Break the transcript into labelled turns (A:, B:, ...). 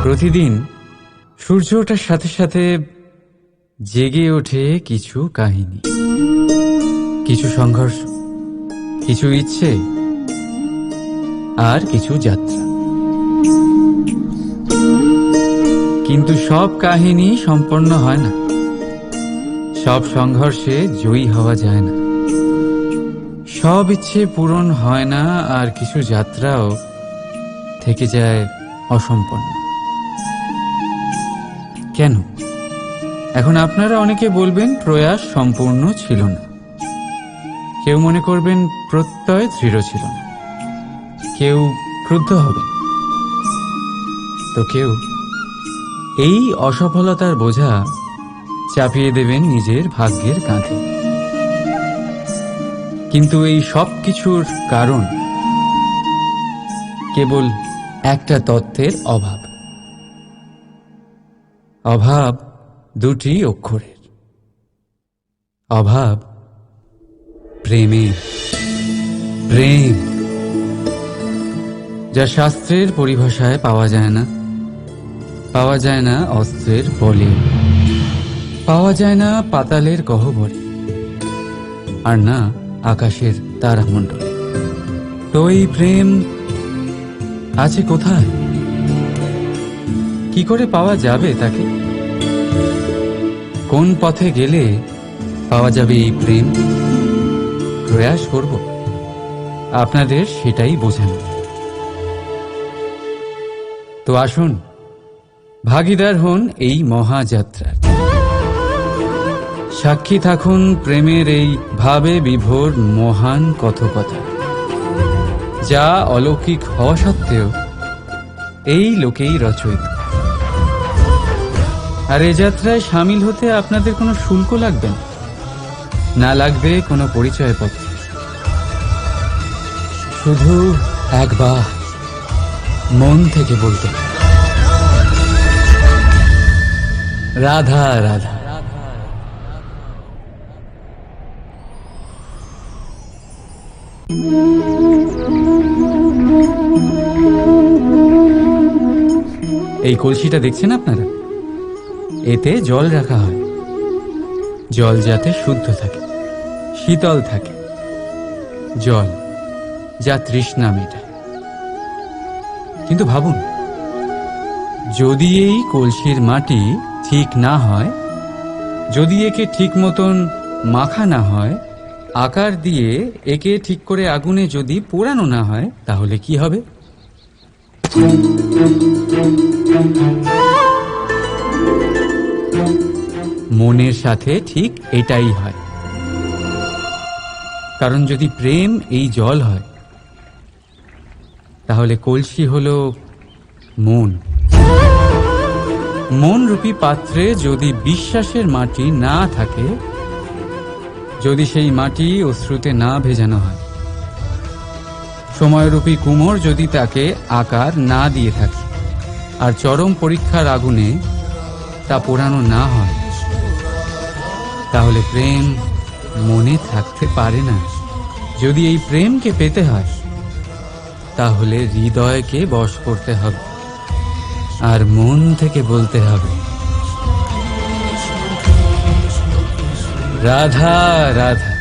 A: প্রতিদিন সূর্য ওঠার সাথে সাথে জেগে ওঠে কিছু কাহিনী, কিছু সংঘর্ষ, কিছু ইচ্ছে আর কিছু যাত্রা। কিন্তু সব কাহিনী সম্পন্ন হয় না, সব সংঘর্ষে জয়ী হওয়া যায় না, সব ইচ্ছে পূরণ হয় না, আর কিছু যাত্রাও থেকে যায় অসম্পন্ন। কেন? এখন আপনারা অনেকে বলবেন প্রয়াস সম্পূর্ণ ছিল না, কেউ মনে করবেন প্রত্যয় দৃঢ় ছিল না, কেউ ক্রুদ্ধ হবেন, তো কেউ এই অসফলতার বোঝা চাপিয়ে দেবেন নিজের ভাগ্যের কাঁধে। কিন্তু এই সব কিছুর কারণ কেবল একটা তত্ত্বের অভাব। অভাব দুটি অক্ষরের, অভাব প্রেমের। প্রেম যা শাস্ত্রের পরিভাষায় পাওয়া যায় না, পাওয়া যায় না অস্ত্রের বলে, পাওয়া যায় না পাতালের গহ্বরে, আর না আকাশের তারামণ্ডলে। তো এই প্রেম আছে কোথায়? কি করে পাওয়া যাবে তাকে? কোন পথে গেলে পাওয়া যাবে এই প্রেম? প্রয়াস করব আপনাদের সেটাই বোঝানো। তো আসুন ভাগীদার হন এই মহাযাত্রার, সাক্ষী থাকুন প্রেমের এই ভাবে বিভোর মহান কথকতা, যা অলৌকিক হওয়া সত্ত্বেও এই লোকেই রচয়িত। আর এ যাত্রায় সামিল হতে আপনাদের কোনো শুল্ক লাগবে না, না লাগবে কোনো পরিচয়পত্র। শুধু একবার মন থেকে বলতে রাধা রাধা। এই কলসিটা দেখছেন আপনারা, এতে জল রাখা হয়। জল যাতে শুদ্ধ থাকে, শীতল থাকে, জল যা তৃষ্ণা মেটায়। কিন্তু ভাবুন, যদি এই কলসির মাটি ঠিক না হয়, যদি একে ঠিক মতন মাখা না হয়, আকার দিয়ে একে ঠিক করে আগুনে যদি পোড়ানো না হয়, তাহলে কি হবে? মনের সাথে ঠিক এটাই হয়। কারণ যদি প্রেম এই জল হয়, তাহলে কলসি হলো মন। মন রূপী পাত্রে যদি বিশ্বাসের মাটি না থাকে, যদি সেই মাটি অশ্রুতে না ভেজানো হয়, সময়রূপী কুমোর যদি তাকে আকার না দিয়ে থাকে, আর চরম পরীক্ষার আগুনে তা পোড়ানো না হয়, তাহলে প্রেম মনে থাকতে পারে না। যদি এই প্রেমকে পেতে হয়, তাহলে হৃদয়কে বশ করতে হবে, আর মন থেকে বলতে হবে রাধা রাধা।